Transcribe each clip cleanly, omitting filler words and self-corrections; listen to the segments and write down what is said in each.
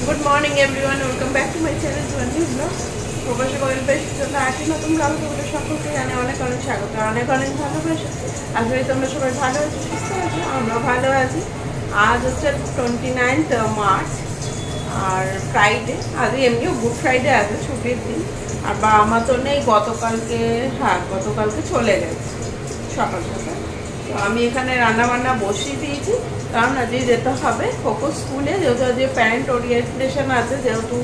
Good morning everyone, welcome back to my channel Jwanti Vlog. প্রবাসী coil বেশি জন্য আজকে নতুন ব্লগ তোমাদের সকলকে জানে অনেক অনেক স্বাগত, অনেক অনেক ভালোবাসা। আসলে তোমরা সবাই ভালো আছো, সুস্থ আছো, আমরা ভালো আছি। আজ হচ্ছে 29 মার্চ আর ফ্রাইডে, আজ এমনিও গুড ফ্রাইডে আছে, ছুটির দিন। আর বাবা মা তো নেই, গতকালকে চলে গেছে সকাল সকাল। তো আমি এখানে রান্না বান্না বসিয়ে দিয়েছি, কারণ আজকে যেতে হবে কোকো স্কুলে, যেহেতু আজকে প্যারেন্ট ওরিয়েন্টেশন আছে, যেহেতু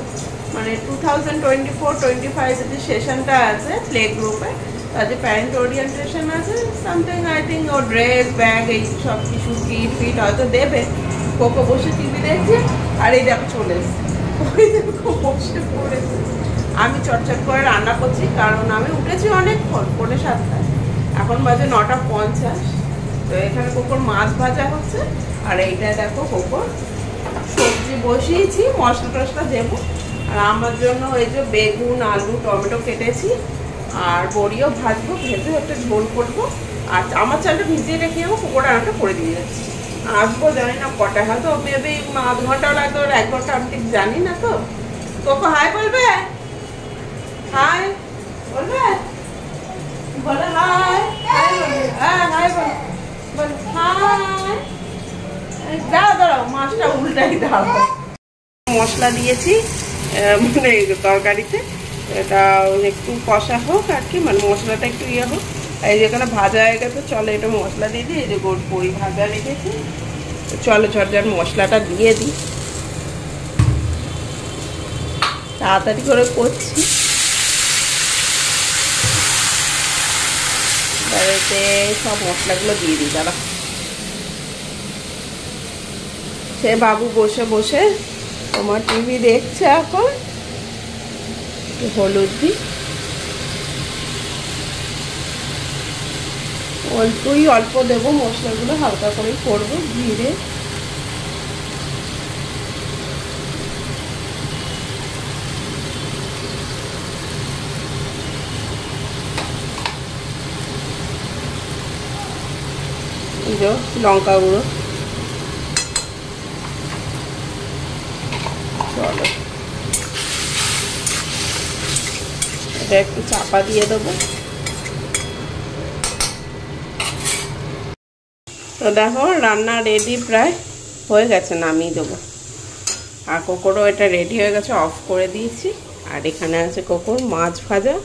মানে 2024-25 যে সেশনটা আছে প্লে গ্রুপে, আজকে প্যারেন্ট ওরিয়েন্টেশন আছে। সামথিং আই থিঙ্ক ও ড্রেস ব্যাগ এই সব কিছু কিট ফিট হয়তো দেবে। কোকো বসে টিভি দেখছে, আর এই দেখো চলে এসছে, ওই দেখো বসে পড়েছে। আমি চটচট করে রান্না করছি, কারণ আমি উঠেছি অনেকক্ষণ, 7:30, এখন বাজে 9:50। তো এখানে কোকোর মাছ ভাজা হচ্ছে, আর এইটা দেখো কোকোর সবজি বসিয়েছি, মশলা টশলা দেবো। আর আমার জন্য এই যে বেগুন আলু টমেটো কেটেছি, আর বড়িও ভাজবো, ভেজে একটা ঝোল করবো। আর আমার চালটা ভিজিয়ে রেখে যাবো, কোকোর রান্নাটা করে দিয়ে যাচ্ছি। আসবো জানি না কটা, হয়তো মেবি আধ ঘন্টাও লাগবে, ওর 1 ঘন্টা, আমি ঠিক জানি না। তো কোকো হাই বলবে, হাই বলবে, বলে হাই, হ্যাঁ হাই বল, হাই। দাঁড়াও মাছটা উল্টাই দাও। মশলা দিয়েছি মানে তরকারিতে, এটা একটু কষা হোক আর কি, মানে মশলাটা একটু ইয়ে হোক। এই যেখানে ভাজা হয়ে গেছে, চলো এটা মশলা দিয়ে দিই। এই যে বড়ি ভাজা রেখেছি, চলো ঝটঝট মশলাটা দিয়ে দিই, তাড়াতাড়ি করে করছি। এতে সব মশলাগুলো দিয়ে দিই। দাঁড়া, সে বাবু বসে বসে তোমার টিভি দেখছে এখন। হলুদ দিই, অল্প দেবো, মশলাগুলো হালকা করেই করবো। জিরে, লঙ্কা গুঁড়ো, চলো এটা একটু চাপা দিয়ে দেবো। তো দেখো রান্না রেডি, প্রায় হয়ে গেছে, নামিয়ে দেবো। আর কোকোরও এটা রেডি হয়ে গেছে, অফ করে দিয়েছি। আর এখানে আছে কোকোর মাছ ভাজা।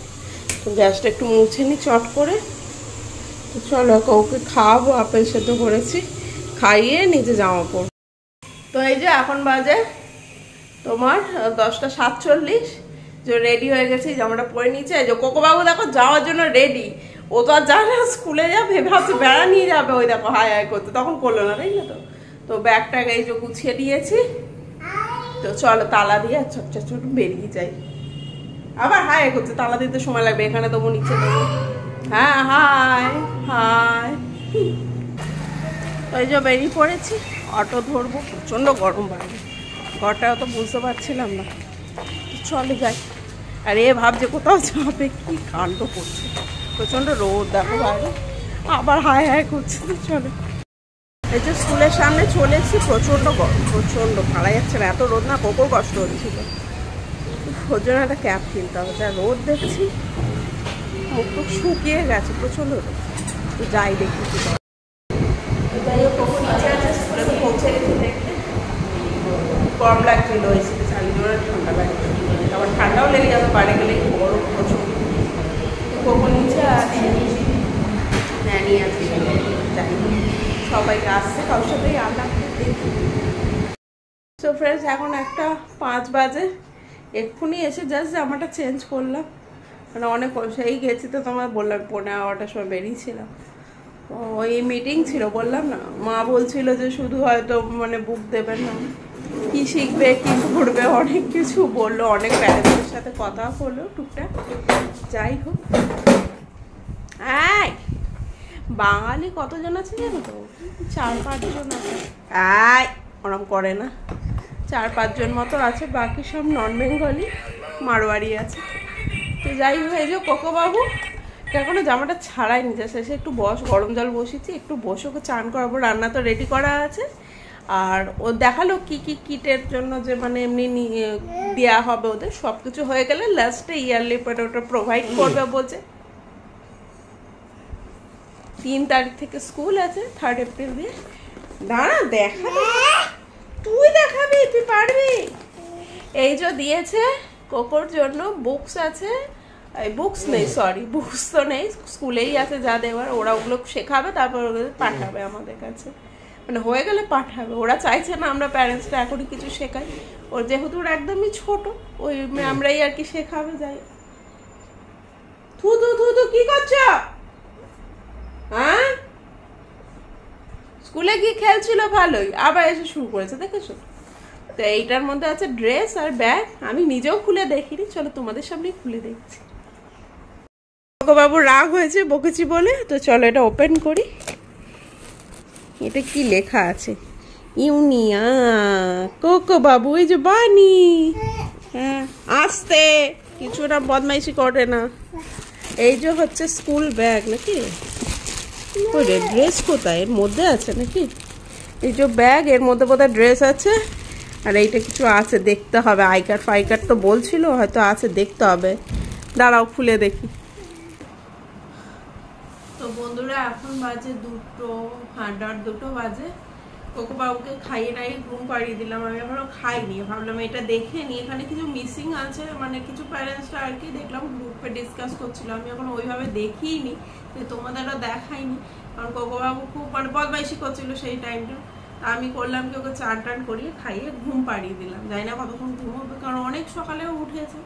তো গ্যাসটা একটু মুছে নিই চট করে। তো চলো কোকোকে খাওয়াবো, আপেল সেদ্ধ করেছি, খাইয়ে নিজে জামা পড়বো। তো এই যে এখন বাজে তোমার 10:47, যে রেডি হয়ে গেছি, জামাটা পরে নিচে। এই যে কোকো বাবু দেখো যাওয়ার জন্য রেডি। ও তো আর যায় না, স্কুলে যাবে, ভাবছে বেড়া নিয়ে যাবে। ওই দেখো হাই হাই করতে, তখন করলো না, তাই না? তো ব্যাগটাকে এই যে গুছিয়ে দিয়েছি। তো চলো তালা দিয়ে ছোট বেরিয়ে যাই। আবার হাই হাই করছে, তালা দিতে সময় লাগবে, এখানে দেবো নিচে দেবো। হ্যাঁ হাই হাই। ওই যে বেরিয়ে পড়েছি, অটো ধরবো, প্রচণ্ড গরম বাইরে, ঘরটাও তো বুঝতে পারছিলাম না। চলে যাই। আর এ ভাবছে কোথাও যাবে, কি কাণ্ড করছে, প্রচণ্ড রোদ দেখো বাইরে, আবার হাই হাই করছে। তো চলো, এই যে স্কুলের সামনে চলে এসেছি, প্রচণ্ড গরম, প্রচণ্ড পারা যাচ্ছে না, এত রোদ না, কোকোর কষ্ট হচ্ছিল। ওর জন্য একটা ক্যাব কিনতে হবে, যা রোদ দেখছি, মুখ টুক শুকিয়ে গেছে, প্রচণ্ড রোদ। তো যাই দেখি কি করে। যাই হোক, কোকো নিচে আছে, স্কুলে তো পৌঁছে গেছি। দেখতে গরম লাগছিল, এসিতে চালিয়ে দেওয়ার, ঠান্ডা লাগছে, আবার ঠান্ডাও লেগে যাবে বাড়ি গেলে, গরম প্রচুর। কোকো নিচে আছে, ন্যানি আছে, যাই সবাইকে আসছে, কারোর সাথেই আলাপ দেখি। সো ফ্রেন্ডস, এখন 1:05 বাজে, এক্ষুনি এসে জাস্ট জামাটা চেঞ্জ করলাম, মানে অনেক সেই গেছি। তো তোমার বললাম 11:30টার সময় বেরিয়েছিলাম। ওই মিটিং ছিল, বললাম না, মা বলছিল যে শুধু হয়তো মানে বুক দেবেন না, কি শিখবে কি করবে অনেক কিছু বললো, অনেক প্যারেন্টসের সাথে কথা হলো টুকটাক। যাই হোক, হ্যাঁ বাঙালি কতজন আছে জানো তো? 4-5 জন আছে। ওরম করে না, 4-5 জন মতো আছে, বাকি সব নন বেঙ্গলি, মারোয়ারি আছে। তো যাই হোক, এই যে কোকো বাবু এখনো জামাটা ছাড়াই নিচে, শেষে একটু বস, গরম জল বসিয়েছি, একটু বসে ওকে চান করাবো। রান্না তো রেডি করা আছে, আর ও দেখালো কি কি কিটের জন্য যে মানে এমনি দেওয়া হবে, ওদের সব কিছু হয়ে গেলে লাস্টে ইয়ারলি ওটা প্রোভাইড করবে বলছে। 3 তারিখ থেকে স্কুল আছে, 3 এপ্রিল দিয়ে। দাঁড়া দেখা, তুই দেখাবি, তুই পারবি। এই যে দিয়েছে কোকোর জন্য বুকস আছে, বুকস নেই, সরি বুকস তো নেই, স্কুলেই আছে যা দেওয়ার, ওরা ওগুলো শেখাবে তারপর ওদের পাঠাবে আমাদের কাছে, মানে হয়ে গেলে পাঠাবে। ওরা চাইছে না আমরা প্যারেন্টসরা এখনই কিছু শেখাই, ওর যেহেতু ওরা একদমই ছোট, ওই আমরাই আর কি শেখাবে। যাই থু থু থু থু, কি করছো? হ্যাঁ, স্কুলে গিয়ে খেলছিল ভালোই, আবার এসে শুরু করেছে, দেখেছো? তো এইটার মধ্যে আছে ড্রেস আর ব্যাগ। আমি নিজেও খুলে দেখিনি, চলো তোমাদের সামনেই খুলে দেখছি। বাবু রাগ হয়েছে বকেছি বলে, তো চলো এটা ওপেন করি। এটা কি লেখা আছে? ইউনিয়া কোকো বাবু, এই যে বানি। হ্যাঁ আস্তে, কিছু না বদমাইশি করে না। এই যে হচ্ছে স্কুল ব্যাগ নাকি, ড্রেস কোথায়? এর মধ্যে আছে নাকি? এই যে ব্যাগ, এর মধ্যে বোধহয় ড্রেস আছে, আর এইটা কিছু আছে, দেখতে হবে। আই কার্ড ফাই কার্ড তো বলছিল, হয়তো আছে, দেখতে হবে। দাঁড়াও খুলে দেখি। তো বন্ধুরা এখন বাজে 2টো, হ্যাঁ 2টো বাজে। কোকো বাবুকে খাইয়ে নাই, ঘুম পাড়িয়ে দিলাম। আমি এখনো খাইনি, ভাবলাম এটা দেখে নি, এখানে কিছু মিসিং আছে, মানে কিছু প্যারেন্টসরা আর কি দেখলাম গ্রুপে ডিসকাস করছিল। আমি এখন ওইভাবে দেখিনি, যে তোমাদেরও দেখাইনি, কারণ কোকো বাবু খুব মানে বদমাইশি করছিল সেই টাইমটা। আমি করলাম কি, ওকে চান টান করিয়ে খাইয়ে ঘুম পাড়িয়ে দিলাম। জানি না কতক্ষণ ঘুমোবে, কারণ অনেক সকালেও উঠেছে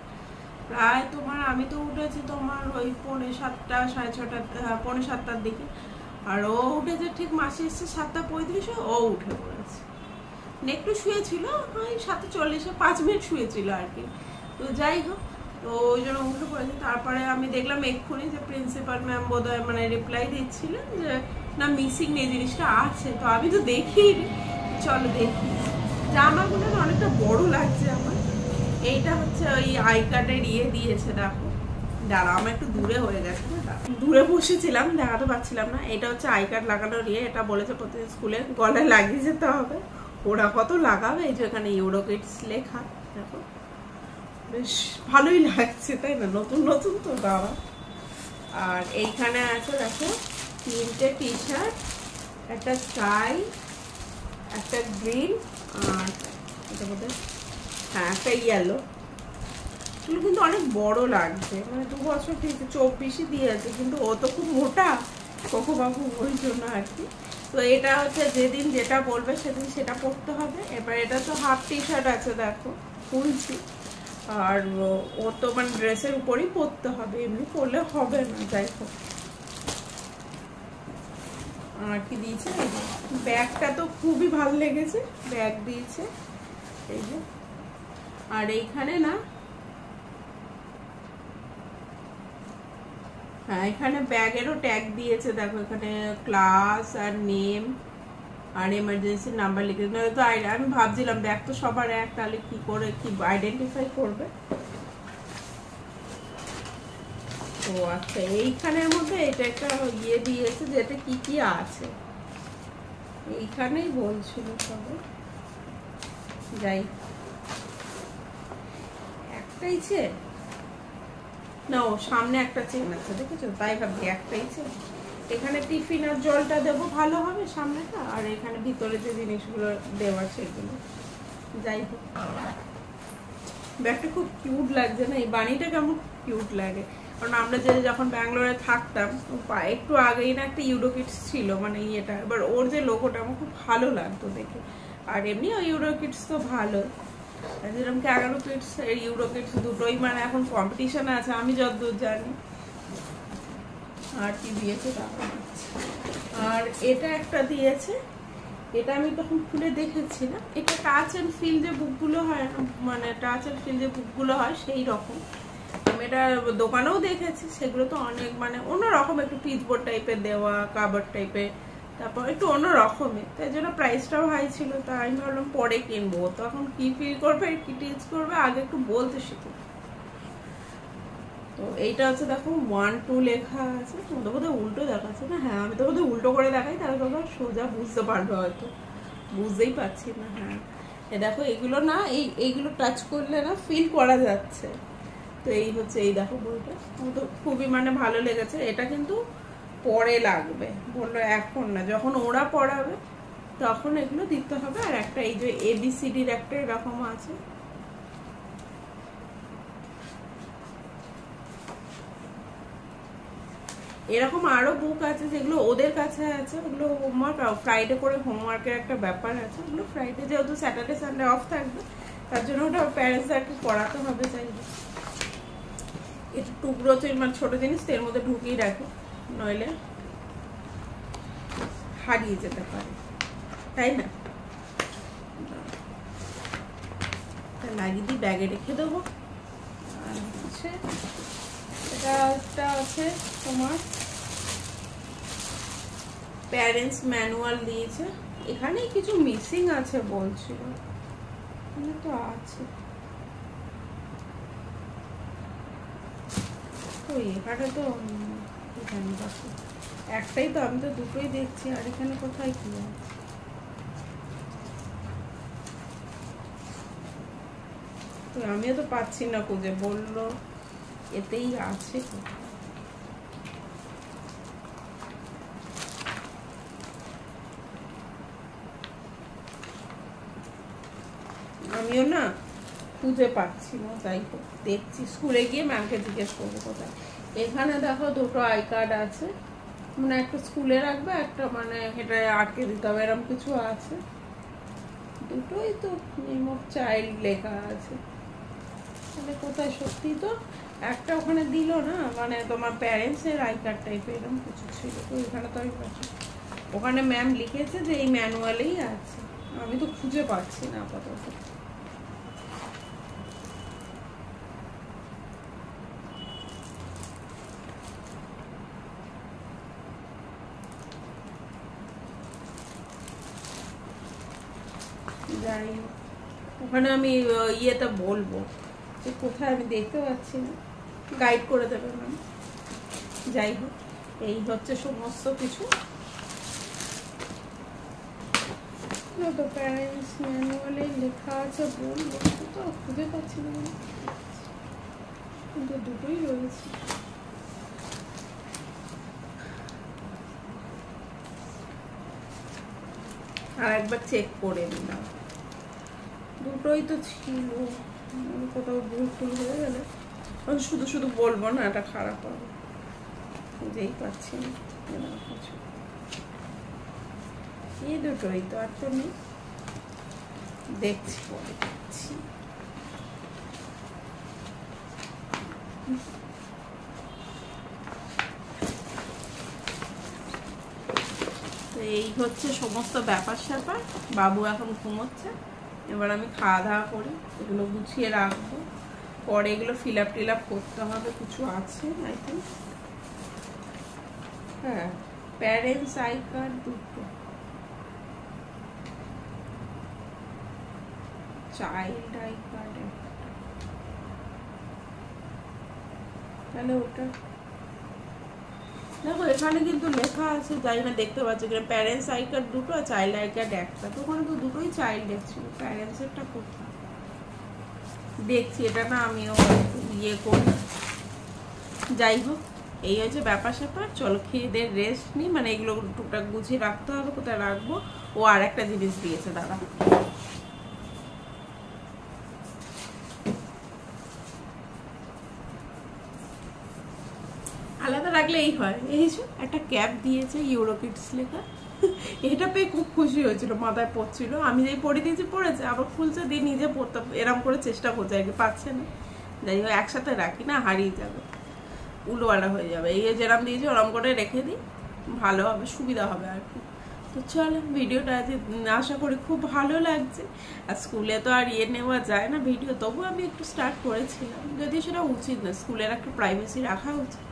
প্রায়। তোমার আমি তো উঠেছি তোমার ওই 6:45, 6:30, 6:45 দিকে, আর ও উঠেছে ঠিক মাসি এসছে 7:35, ও উঠে পড়েছে। একটু শুয়েছিল ওই 7:40, 5 মিনিট শুয়েছিল আর কি। তো যাই হোক, তো ওই জন্য উঠে পড়েছে। তারপরে আমি দেখলাম এক্ষুনি যে প্রিন্সিপাল ম্যাম বোধহয় মানে রিপ্লাই দিচ্ছিলেন যে না মিসিং নেই, জিনিসটা আছে। তো আমি তো দেখিনি, চলো দেখি। জামাগুলো অনেকটা বড় লাগছে আমার। এইটা হচ্ছে ওই আই কার্ডের ইয়ে দিয়েছে, দেখো। দাঁড়া, আমার একটু দূরে হয়ে গেছে, দূরে বসেছিলাম, দেখাতে পারছিলাম না। এটা হচ্ছে আই কার্ড লাগানোর ইয়ে, এটা বলেছে প্রতিদিন স্কুলে গলায় লাগিয়ে যেতে হবে। ওরা কত লাগাবে, এই যে এখানে ইউরো কিডস লেখা, দেখো বেশ ভালোই লাগছে, তাই না? নতুন নতুন তো বাবা। আর এইখানে আছে দেখো 3টে টি শার্ট, একটা স্কাই, একটা গ্রিন, আর এটা বোধহয় হ্যাঁ একটা ইয়েলো। এগুলো কিন্তু অনেক বড় লাগছে, মানে 2 বছর ঠিক 24ই দিয়েছে, কিন্তু ও তো খুব মোটা কোকো বাবু, ওই জন্য আর কি। তো এটা হচ্ছে যেদিন যেটা বলবে সেদিন সেটা পরতে হবে। এবার এটা তো হাফ টি শার্ট আছে, দেখো খুলছি। আর ও তো মানে ড্রেসের উপরই পরতে হবে, এমনি পরলে হবে না। যাই হোক, আর কি দিয়েছে, ব্যাগটা তো খুবই ভালো লেগেছে, ব্যাগ দিয়েছে এই যে। আর এইখানে না, হ্যাঁ এখানে ব্যাগেরও ট্যাগ দিয়েছে, দেখো এখানে ক্লাস আর নেম আর এমার্জেন্সি নাম্বার লিখে। তো আমি ভাবছিলাম ব্যাগ তো সবার এক, তাহলে কি করে কি আইডেন্টিফাই করবে। ও আচ্ছা, এইখানের মধ্যে এটা একটা ইয়ে দিয়েছে যে এটা কি কি আছে, এইখানেই বলছিল সবাই। যাই, একটাই চেন না, ও সামনে একটা চেন আছে, দেখেছো? তাই ভাবছি একটাই চেন। এখানে টিফিন আর জলটা দেবো, ভালো হবে সামনেটা, আর এখানে ভিতরে যে জিনিসগুলো দেওয়ার সেগুলো। যাই হোক, ব্যাগটা খুব কিউট লাগছে না? এই বানিটা কেমন কিউট লাগে, কারণ আমরা যে যখন ব্যাঙ্গালোরে থাকতাম একটু আগেই না একটা ইউরো কিডস ছিল, মানে ইয়েটা, এবার ওর যে লোগোটা আমার খুব ভালো লাগতো দেখে। আর এমনি ওই ইউরো কিডস তো ভালো, যেরকম ক্যাগারো কিডস আর ইউরো কিডস দুটোই মানে এখন কম্পিটিশনে আছে, আমি যতদূর জানি। আর কি দিয়েছে, আর এটা একটা দিয়েছে, এটা আমি তখন খুলে দেখেছি না, এটা টাচ অ্যান্ড ফিল যে বুকগুলো হয়, মানে টাচ অ্যান্ড ফিল যে বুকগুলো হয় সেই রকম। আমি এটা দোকানেও দেখেছি, সেগুলো তো অনেক মানে অন্যরকম, একটু পিচবোর্ড টাইপের দেওয়া, কাভার টাইপের, তারপর একটু অন্য রকমের, তাই জন্য প্রাইসটাও হাই ছিল। তাই আমি ভাবলাম পরে কিনবো, তখন কি ফিল করবে কি টিচ করবে, আগে একটু বলতে শিখো। তো এইটা হচ্ছে দেখো 1 2 লেখা আছে, তোমাদের বোধহয় উল্টো দেখাচ্ছে না? হ্যাঁ আমি তো বোধহয় উল্টো করে দেখাই, তাহলে তোমরা সোজা বুঝতে পারবে হয়তো। বুঝতেই পারছি না। হ্যাঁ এ দেখো এগুলো না, এইগুলো টাচ করলে না ফিল করা যাচ্ছে। তো এই হচ্ছে, এই দেখো বইটা আমার তো খুবই মানে ভালো লেগেছে। এটা কিন্তু পরে লাগবে, বললো এখন না, যখন ওরা পড়াবে তখন এগুলো দিতে হবে। আর একটা এই যে ABCDর একটা এরকম আছে, এরকম আরো বুক আছে যেগুলো ওদের কাছে আছে, ওগুলো হোমওয়ার্ক ফ্রাইডে করে হোমওয়ার্কের একটা ব্যাপার আছে। ওগুলো ফ্রাইডে যেহেতু স্যাটারডে সানডে অফ থাকবে, তার জন্য ওটা প্যারেন্টসদেরকে পড়াতে হবে। চাইবে এটা টুকরো মানে ছোট জিনিস তো এর মধ্যে ঢুকিয়ে রাখো, নইলে হারিয়ে যেতে পারে, তাই না? লাগিয়ে দিই, ব্যাগে রেখে দেবো। আর হচ্ছে এটা একটা আছে তোমার প্যারেন্টস ম্যানুয়াল দিয়েছে, এখানে কিছু মিসিং আছে বলছিল, এখানে তো আছে, তো এখানে তো এখানে দেখো একটাই তো, আমি তো দুটোই দেখছি, আর এখানে কোথায় কি আছে? তো আমিও তো পাচ্ছি না খুঁজে, বললো এতেই আছে। আমিও না খুঁজে পাচ্ছি না, যাই হোক দেখছি, স্কুলে গিয়ে ম্যামকে জিজ্ঞেস করবো কোথায়। এখানে দেখো দুটো আই কার্ড আছে, মানে একটা স্কুলে রাখবে, একটা মানে এটা আটকে দিতে হবে, এরকম কিছু আছে। দুটোই তো নেম অফ চাইল্ড লেখা আছে, তাহলে কোথায়? সত্যি তো একটা ওখানে দিল না, মানে তোমার প্যারেন্টসের আই কার্ড টাইপের এরকম কিছু ছিল, তো এখানে তো আমি পাচ্ছি, ওখানে ম্যাম লিখেছে যে এই ম্যানুয়ালেই আছে, আমি তো খুঁজে পাচ্ছি না আপাতত। যাই হোক, ওখানে আমি ইয়েটা বলবো যে কোথায়, আমি দেখতে পাচ্ছি না, গাইড করে দেবে ম্যাম। যাই হোক, এই হচ্ছে সমস্ত কিছু। তো প্যারেন্টস ম্যানুয়ালে লেখা আছে বলবো, তো খুঁজে পাচ্ছি না, কিন্তু দুটোই রয়েছে। আর একবার চেক করে নিলাম, দুটোই তো ছিল, কোথাও ভুল টুল হয়ে গেলে শুধু শুধু বলবো না, এটা খারাপ হবে, খুঁজেই পাচ্ছি না কিছু। এই দুটোই তো, আর তো নেই, দেখছি পরে দেখছি। এই হচ্ছে সমস্ত ব্যাপার স্যাপার। বাবু এখন ঘুমোচ্ছে, এবার আমি খাওয়া দাওয়া করি, এগুলো গুছিয়ে রাখবো, পরে এগুলো ফিল আপ টিল আপ করতে হবে, কিছু আছে আই থিঙ্ক। হ্যাঁ, প্যারেন্টস আই কার্ড দুটো, চাইল্ড আই কার্ড একটা, তাহলে ওটা দেখো এখানে কিন্তু লেখা আছে, যাই না দেখতে পাচ্ছি এখানে প্যারেন্টস আই কার্ড দুটো আর চাইল্ড আই কার্ড একটা, তো ওখানে তো দুটোই চাইল্ড ছিল, প্যারেন্টসেরটা কোথায় দেখছি, এটা না আমিও ইয়ে করি। যাই হোক, এই হচ্ছে ব্যাপার স্যাপার। চলো খেয়ে দিয়ে রেস্ট নিই, মানে এগুলো টুকটাক গুছিয়ে রাখতে হবে, কোথায় রাখবো। ও আর একটা জিনিস দিয়েছে দাদা, আলাদা রাখলে এই হয়, এই একটা ক্যাপ দিয়েছে ইউরোকিডস লেখা, এটা পেয়ে খুব খুশি হয়েছিল, মাথায় পড়ছিল, আমি যেই পরে দিয়েছি পড়েছে, আবার খুলছে দিয়ে নিজে পড়তে এরম করে চেষ্টা করছে, আর কি পাচ্ছে না। যাই হোক একসাথে রাখি না, হারিয়ে যাবে, উল্টোপাল্টা হয়ে যাবে, এই যেরম দিয়েছি ওরম করে রেখে দিই, ভালো হবে, সুবিধা হবে আর কি। তো চলো ভিডিওটা আজ আশা করি খুব ভালো লাগছে। আর স্কুলে তো আর ইয়ে নেওয়া যায় না ভিডিও, তবু আমি একটু স্টার্ট করেছিলাম, যদিও সেটা উচিত না, স্কুলের একটা প্রাইভেসি রাখা উচিত,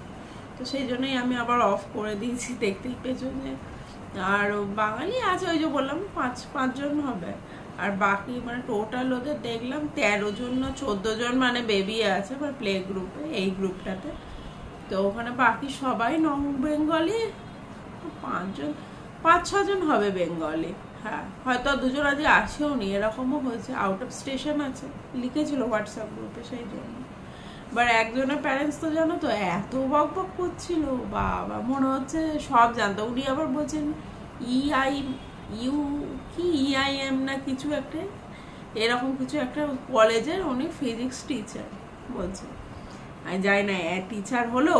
তো সেই জন্যই আমি আবার অফ করে দিয়েছি, দেখতেই পেছনে। আর বাঙালি আছে ওই যে বললাম পাঁচজন হবে, আর বাকি মানে টোটাল ওদের দেখলাম 13 জন না 14 জন মানে বেবি আছে বা প্লে গ্রুপে, এই গ্রুপটাতে। তো ওখানে বাকি সবাই নন বেঙ্গলি, 5-6 জন হবে বেঙ্গলি, হ্যাঁ, হয়তো দুজন আজ আসেও নি, এরকমও হয়েছে, আউট অফ স্টেশন আছে, লিখেছিল হোয়াটসঅ্যাপ গ্রুপে, সেই জন্য। এবার একজনের প্যারেন্টস তো জানো তো এত বক বক করছিল, বাবা মনে হচ্ছে সব জানতো। উনি আবার বলছেন ইআই ইউ কি ইআইএম না কিছু একটা, এরকম কিছু একটা কলেজের উনি ফিজিক্স টিচার বলছে। আমি যাই না, টিচার হলো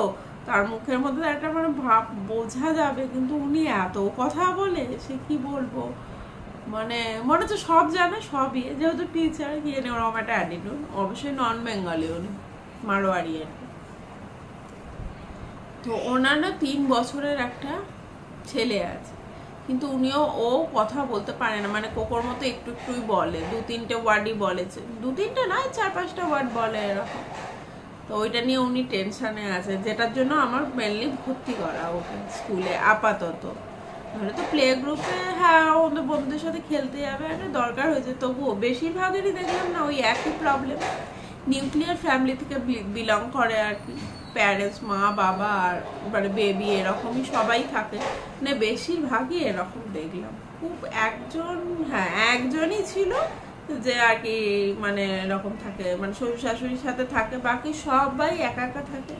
তার মুখের মধ্যে একটা মানে ভাব বোঝা যাবে, কিন্তু উনি এত কথা বলে সে কি বলবো, মানে মনে হচ্ছে সব জানে সবই, যেহেতু টিচার গিয়ে নেই ওরকম একটা অ্যাটিটিউড। অবশ্যই নন বেঙ্গলি উনি, মারোয়ারি আর কি। তো ওনার না 3 বছরের একটা ছেলে আছে, কিন্তু উনিও ও কথা বলতে পারে না, মানে কোকোর মতো একটু একটুই বলে, 2-3টে ওয়ার্ডই বলেছে, 2-3টে নয় 4-5টা ওয়ার্ড বলে এরকম। তো ওইটা নিয়ে উনি টেনশনে আছে, যেটার জন্য আমার মেনলি ভর্তি করা ওকে স্কুলে আপাতত। নাহলে তো প্লে গ্রুপে হ্যাঁ ওদের বন্ধুদের সাথে খেলতে যাবে, একটা দরকার হয়েছে, তবুও বেশিরভাগেরই দেখলাম না ওই একই প্রবলেম, নিউক্লিয়ার ফ্যামিলি থেকে বিলং করে আর কি, প্যারেন্টস মা বাবা আর মানে বেবি এরকমই সবাই থাকে, মানে বেশিরভাগই এরকম দেখলাম। খুব একজনই ছিল যে আর কি মানে এরকম থাকে, মানে শ্বশুর শাশুড়ির সাথে থাকে, বাকি সবাই একা একা থাকে,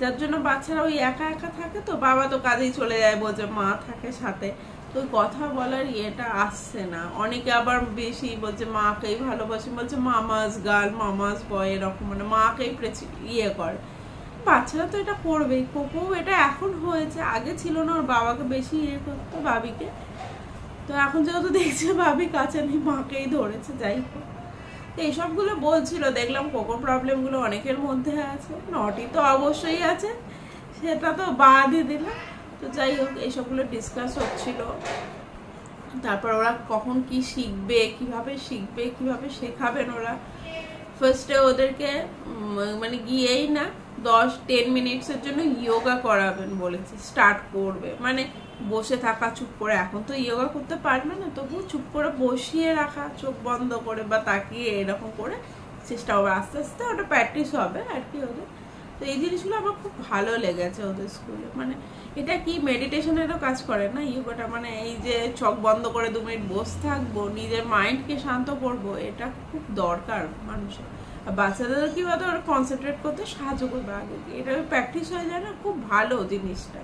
যার জন্য বাচ্চারা ওই একা একা থাকে। তো বাবা তো কাজেই চলে যায়, বলছে মা থাকে সাথে, তো কথা বলার ইয়েটা আসছে না। অনেকে আবার বেশি বলছে মাকেই ভালোবাসে, বলছে মামাস গার্ল মামাস বয়, এরকম মানে মাকেই ইয়ে করে। বাচ্চারা তো এটা করবেই, কোকো এটা এখন হয়েছে, আগে ছিল না, ওর বাবাকে বেশি ইয়ে করতো ভাবিকে। তো এখন যেহেতু দেখছে ভাবি কাছে নেই, মাকেই ধরেছে। যাই হোক, এইসবগুলো বলছিল, দেখলাম কোকো প্রবলেমগুলো অনেকের মধ্যে আছে, নটি তো অবশ্যই আছে, সেটা তো বাদই দিলাম। তো যাই হোক, এইসবগুলো ডিসকাস হচ্ছিল। তারপর ওরা কখন কি শিখবে, কিভাবে শেখাবেন ওরা। ফার্স্টে ওদেরকে মানে গিয়েই না 10-10 মিনিটসের জন্য ইয়োগা করাবেন বলেছে, স্টার্ট করবে, মানে বসে থাকা চুপ করে, এখন তো ইয়োগা করতে পারবে না, তবু চুপ করে বসিয়ে রাখা, চোখ বন্ধ করে বা তাকিয়ে এরকম করে চেষ্টা হবে, আস্তে আস্তে ওটা প্র্যাকটিস হবে আর কি ওদের। তো এই জিনিসগুলো আমার খুব ভালো লেগেছে ওদের স্কুলে, মানে এটা কি মেডিটেশনেরও কাজ করে না ইয়োগাটা, মানে এই যে চোখ বন্ধ করে 2 মিনিট বসে থাকবো, নিজের মাইন্ডকে শান্ত করবো, এটা খুব দরকার মানুষের। আর বাচ্চাদের কি বলতো ওরা কনসেন্ট্রেট করতে সাহায্য করবে, আগে এটা প্র্যাকটিস হয়ে যায় না, খুব ভালো জিনিসটা।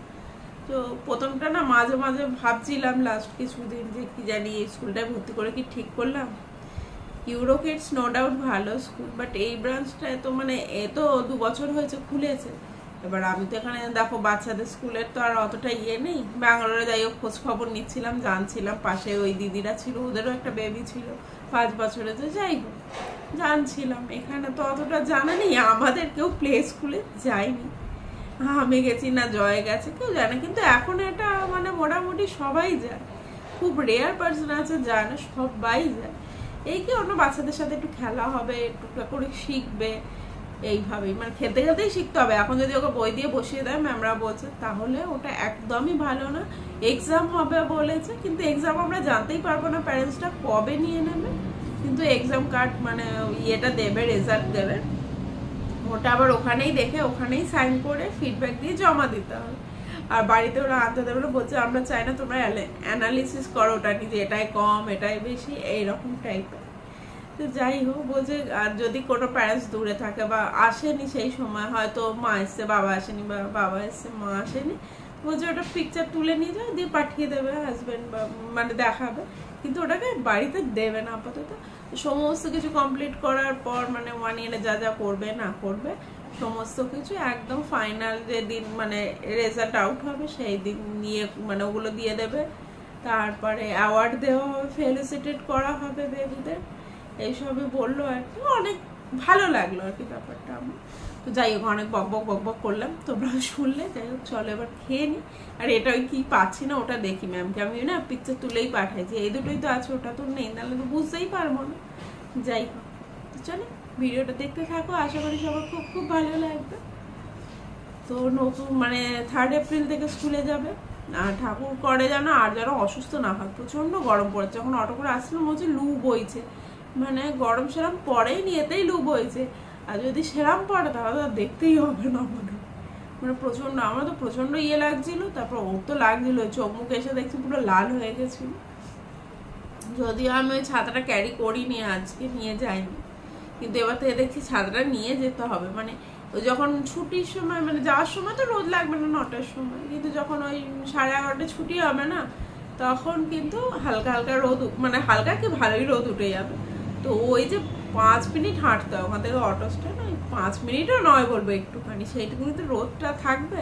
তো প্রথমটা না মাঝে মাঝে ভাবছিলাম লাস্ট কিছুদিন যে কি জানি এই স্কুলটায় ভর্তি করে কি ঠিক করলাম। ইউরো কিডস নো ডাউট ভালো স্কুল, বাট এই ব্রাঞ্চটায় তো মানে এ তো 2 বছর হয়েছে খুলেছে। এবার আমি তো এখানে দেখো বাচ্চাদের স্কুলের তো আর অতটা ইয়ে নেই, ব্যাঙ্গালোরে যাই হোক খোঁজ খবর নিচ্ছিলাম, জানছিলাম, পাশে ওই দিদিরা ছিল, ওদেরও একটা বেবি ছিল 5 বছরে, তো যাই হোক জানছিলাম। এখানে তো অতটা জানা নেই, আমাদের কেউ প্লে স্কুলে যায়নি, আমি গেছি না জয় গেছে, কেউ জানে, কিন্তু এখন এটা মানে মোটামুটি সবাই যায়, খুব রেয়ার পার্সন আছে যায় না, সবাই যায়। এই কি অন্য বাচ্চাদের সাথে একটু খেলা হবে, একটু করে শিখবে, এইভাবেই মানে খেলতে খেলতেই শিখতে হবে। এখন যদি ওকে বই দিয়ে বসিয়ে দেয় ম্যামরা বলছে, তাহলে ওটা একদমই ভালো না। এক্সাম হবে বলেছে, কিন্তু এক্সাম আমরা জানতেই পারবো না প্যারেন্টসটা কবে নিয়ে নেবে, কিন্তু এক্সাম কার্ড মানে ইয়েটা দেবে, রেজাল্ট দেবে, ওটা আবার ওখানেই দেখে ওখানেই সাইন করে ফিডব্যাক দিয়ে জমা দিতে হবে। আর বাড়িতে ওরা আনতে দেবে না, বলছে আমরা চাই না তোমরা অ্যানালিসিস করো ওটা নিয়ে, যে এটাই কম এটাই বেশি এইরকম টাইপের। তো যাই হোক বলছে, আর যদি কোনো প্যারেন্টস দূরে থাকে বা আসেনি সেই সময়, হয়তো মা এসছে বাবা আসেনি, বা বাবা এসছে মা আসেনি, বলছে ওটা পিকচার তুলে নিয়ে যাও, দিয়ে পাঠিয়ে দেবে হাজবেন্ড বা মানে দেখাবে, কিন্তু ওটাকে বাড়িতে দেবে না আপাতত। সমস্ত কিছু কমপ্লিট করার পর মানে 1 ইয়ারে যা যা করবে না করবে সমস্ত কিছু একদম ফাইনাল যে দিন মানে রেজাল্ট আউট হবে সেই দিন নিয়ে মানে ওগুলো দিয়ে দেবে। তারপরে অ্যাওয়ার্ড দেওয়া হবে, ফেলিসিটেট করা হবে বেবিদের, এইসবই বললো আর কি। অনেক ভালো লাগলো আর কি ব্যাপারটা আমার। তো যাই হোক অনেক বক করলাম, তোমরা শুনলে। যাই হোক চলো এবার খেয়ে নি। আর এটা ওই কি পাচ্ছি না ওটা দেখি ম্যামকে আমি না পিকচার তুলেই পাঠাইছি, এই দুটোই তো আছে, ওটা তো নেই, নাহলে তো বুঝতেই পারবো না। যাই হোক তো চলো ভিডিওটা দেখতে থাকো, আশা করি সবার খুব খুব ভালো লাগবে। তো নতুন মানে 3 এপ্রিল থেকে স্কুলে যাবে, আর ঠাকুর করে জানো আর যেন অসুস্থ না হয়, প্রচন্ড গরম পড়েছে। যখন অটো করে আসছিলাম বলছে লু বইছে, মানে গরম সেরাম পরেই নিয়েতেই লু বইছে, আর যদি সেরাম পড়ে তাহলে তো দেখতেই হবে না মনে, মানে প্রচন্ড, আমার তো প্রচন্ড ইয়ে লাগছিল। তারপর ওর তো লাগছিল, চোখ মুখ এসে দেখছি পুরো লাল হয়ে গেছিল। যদিও আমি ওই ছাতাটা ক্যারি করিনি, আজকে নিয়ে যাইনি, কিন্তু এবার থেকে দেখছি ছাতাটা নিয়ে যেতে হবে। মানে ওই যখন ছুটির সময়, মানে যাওয়ার সময় তো রোদ লাগবে না 9টার সময়, কিন্তু যখন ওই 11:30 ছুটি হবে না, তখন কিন্তু হালকা হালকা রোদ, মানে হালকা কি ভালোই রোদ উঠে যাবে। তো ওই যে 5 মিনিট হাঁটতে হবে ওখান থেকে অটো স্ট্যান্ড, 5 মিনিটও নয় বলবো একটুখানি, সেইটুকু কিন্তু রোদটা থাকবে,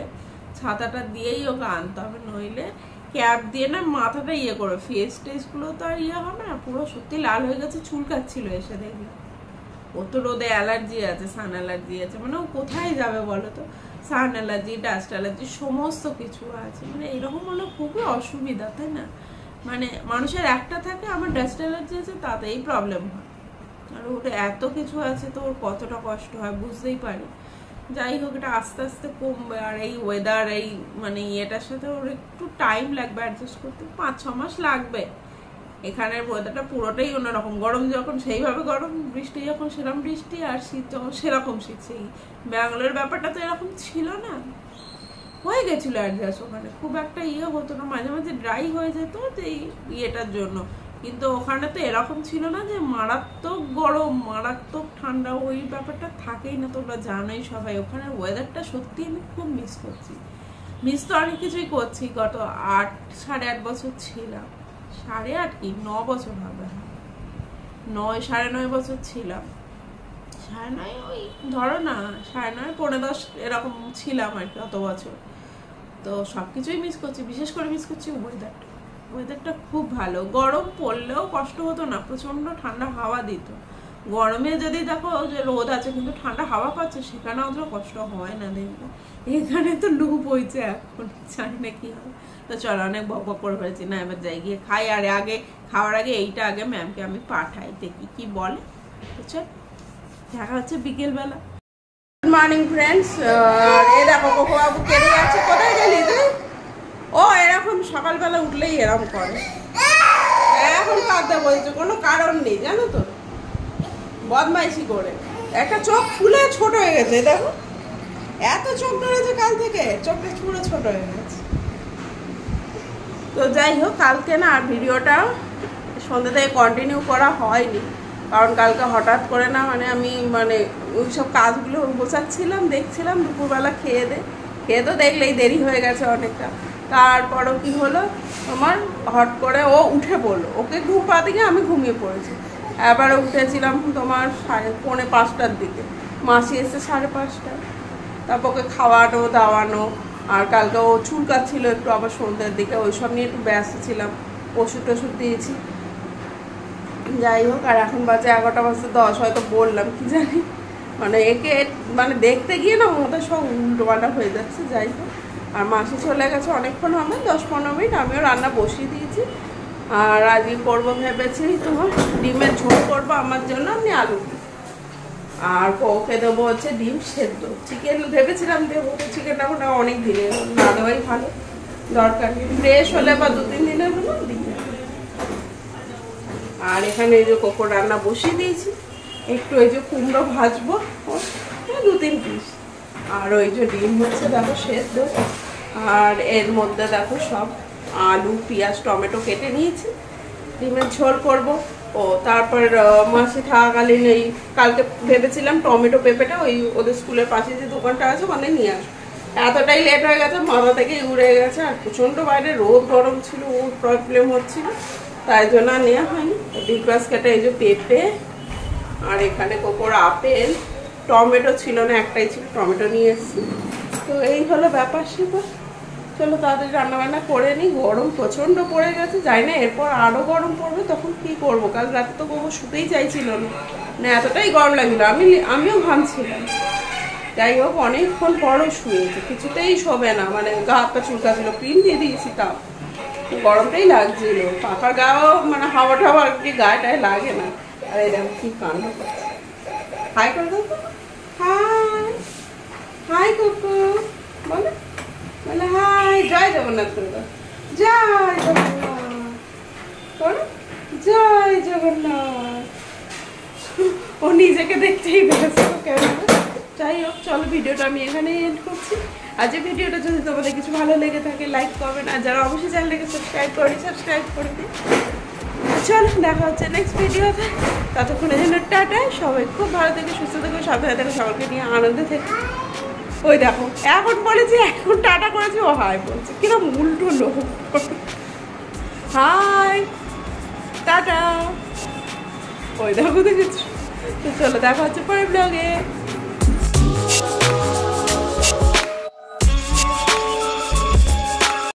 ছাতাটা দিয়েই ওকে আনতে হবে, নইলে ক্যাপ দিয়ে না মাথাটা ইয়ে করে, ফেস টেসগুলো তো আর ইয়ে হবে না, পুরো সত্যি লাল হয়ে গেছে, চুলকাচ্ছিল এসে দেখলাম। ও তো রোদে অ্যালার্জি আছে, সান অ্যালার্জি আছে, মানে ও কোথায় যাবে বলো তো, সান অ্যালার্জি, ডাস্ট অ্যালার্জি, সমস্ত কিছু আছে, মানে এরকম হলে খুবই অসুবিধা, তাই না? মানে মানুষের একটা থাকে, আমার ডাস্ট অ্যালার্জি আছে, তাতেই প্রবলেম হয়, আর ওটা এত কিছু আছে, তো ওর কতটা কষ্ট হয় বুঝতেই পারি। যাই হোক, এটা আস্তে আস্তে কমবে, আর এই ওয়েদার, এই মানে ইয়েটার সাথে ওর একটু টাইম লাগবে অ্যাডজাস্ট করতে, 5-6 মাস লাগবে। এখানের ওয়েদারটা পুরোটাই অন্যরকম, গরম যখন সেইভাবে গরম, বৃষ্টি যখন সেরকম বৃষ্টি, আর শীত যখন সেরকম শীত। সেই ব্যাঙ্গালোরের ব্যাপারটা তো এরকম ছিল না, হয়ে গেছিলো অ্যাডজাস্ট, ওখানে খুব একটা ইয়ে হতো না, মাঝে মাঝে ড্রাই হয়ে যেত এই ইয়েটার জন্য, কিন্তু ওখানে তো এরকম ছিল না যে মারাত্মক গরম মারাত্মক ঠান্ডা, ওই ব্যাপারটা থাকেই না, তোমরা জানোই সবাই। ওখানের ওয়েদারটা সত্যি আমি খুব মিস করছি, মিস তো অনেক কিছুই করছি। গত 8-8.5 বছর ছিলাম, 8.5 কি 9 বছর হবে, 9-9.5 বছর ছিলাম, 9.5 ওই ধরো না 9.5 10.5 এরকম ছিলাম আর কি, অত বছর। তো সবকিছুই মিস করছি, বিশেষ করে মিস করছি ওয়েদারটা। ওয়েদারটা খুব ভালো, গরম পড়লেও কষ্ট হতো না, প্রচন্ড ঠান্ডা হাওয়া দিত। গরমে যদি দেখো যে রোদ আছে কিন্তু ঠান্ডা হাওয়া পাচ্ছে, সেখানে অত কষ্ট হয় না দেখবো। এখানে তো লু বইছে এখন, জানি না কি হবে। তো চলো, অনেক বক বক করে ফেলেছি না, এবার যাই গিয়ে খাই, আর আগে খাওয়ার আগে এইটা আগে ম্যামকে আমি পাঠাই, দেখি কি বলে। তো চল, দেখা হচ্ছে বিকেলবেলা। গুড মর্নিং ফ্রেন্ডস, এ দেখো কোকো বাবু কেড়ে যাচ্ছে, কোথায় গেলি তুই? ও এরকম সকালবেলা উঠলেই এরকম করে, এখন কাঁদতে বলছে, কোনো কারণ নেই জানো তো, বদমাইশি করে। একটা চোখ ফুলে ছোট হয়ে গেছে, দেখো এত চোখ ধরেছে কাল থেকে, চোখটা পুরো ছোট হয়ে গেছে। তো যাই হোক, কালকে না আর ভিডিওটা সন্ধ্যা থেকে কন্টিনিউ করা হয়নি, কারণ কালকে হঠাৎ করে না, মানে আমি মানে ওই সব কাজগুলো গোছাচ্ছিলাম, দেখছিলাম, দুপুরবেলা খেয়ে তো দেখলেই দেরি হয়ে গেছে অনেকটা। তারপরও কি হলো, আমার হট করে ও উঠে পড়লো, ওকে ঘুম পাতে গিয়ে আমি ঘুমিয়ে পড়েছি। এবারে উঠেছিলাম তোমার 4:45টার দিকে, মাসি এসে 5:30টায়, তারপর ওকে খাওয়ানো দাওয়ানো, আর কালকে ও চুলকাচ্ছিল একটু, আবার সন্ধ্যের দিকে ওইসব নিয়ে একটু ব্যস্ত ছিলাম, ওষুধ টষুধ দিয়েছি। যাই হোক, আর এখন বাজে 11:10, হয়তো বললাম কি জানি, মানে একে মানে দেখতে গিয়ে না মতো সব উল্টোপাল্টা হয়ে যাচ্ছে। যাই হোক, আর মাসি চলে গেছে অনেকক্ষণ হবে, 10-15 মিনিট, আমিও রান্না বসিয়ে দিয়েছি। আর আজকে করবো ভেবেছি তোমার ডিমের ঝোল করবো আমার জন্য, আমি আলু, আর ওকে দেবো হচ্ছে ডিম সেদ্ধ। চিকেন ভেবেছিলাম দেবো, চিকেনটা ওটা অনেক দিনের, না দেওয়াই ভালো, দরকার নেই, ফ্রেশ হলে বা 2-3 দিনের হলো দিকে। আর এখানে এই যে কোকো রান্না বসিয়ে দিয়েছি, একটু এই যে কুমড়ো ভাজবো 2-3 পিস, আর ওই যে ডিম হচ্ছে দেখো সেদ্ধ, আর এর মধ্যে দেখো সব আলু পেঁয়াজ টমেটো কেটে নিয়েছি, ডিমের ঝোল করব। ও তারপর মাসি থাকাকালীন এই কালকে ভেবেছিলাম টমেটো পেঁপেটা ওই ওদের স্কুলের পাশে যে দোকানটা আছে ওখানে নিয়ে আসবো, এতটাই লেট হয়ে গেছে, মাথা থেকে উড়ে গেছে, আর প্রচণ্ড বাইরে রোদ গরম ছিল, ও প্রবলেম হচ্ছিল, তাই জন্য আর নেওয়া হয়নি। বিগ বাস্কেটে এই যে পেঁপে, আর এখানে কোকোর আপেল, টমেটো ছিল না, একটাই ছিল, টমেটো নিয়ে এসেছি। তো এই হলো ব্যাপার সেটা, চলো তাড়াতাড়ি রান্নাবান্না করে নিই, গরম প্রচণ্ড পড়ে গেছে, যাই না এরপর আরও গরম পড়বে, তখন কি করব। কাল রাতে তো কোকো শুতেই চাইছিল না, মানে এতটাই গরম লাগছিল, আমিও ঘামছিলাম। যাই হোক, অনেকক্ষণ পরও শুয়েছে, কিছুতেই শোবে না, মানে গা হাত পা চুলকাছিল, ক্রিম দিয়ে দিয়েছি, তাও গরমটাই লাগছিল, পাখার গাও মানে হাওয়া টাওয়া আর কি গায়েটায় লাগে না। আর এরকম কি কাণ্ড করছে, হাই করে দাও, হাই হাই কোকো বলে, বলে হাই, জয় জগন্নাথ করে দাও, জয় জগন্নাথ করো, জয় জগন্নাথ। ও নিজেকে দেখতেই ব্যস্ত কেমন। যাই হোক, চলো ভিডিওটা আমি এখানে এন্ড করছি। আজ এই ভিডিওটা যদি তোমাদের কিছু ভালো লেগে থাকে লাইক করবেন, আর যারা অবশ্যই চ্যানেলটাকে সাবস্ক্রাইব করে দিই। চলো দেখা হচ্ছে নেক্সট ভিডিওতে, ততক্ষণের জন্য টাটা। সবাই খুব ভালো থেকে সুস্থ থেকো, সাবধানে থেকো, সকলকে নিয়ে আনন্দে থেকো। ওই দেখো এখন বলেছি, এখন টাটা করেছি, ও হাই বলছে, কিরম উল্টো লোক। হাই টাটা, ওই দেখো দেখেছো। তো চলো দেখা হচ্ছে পরের ব্লগে।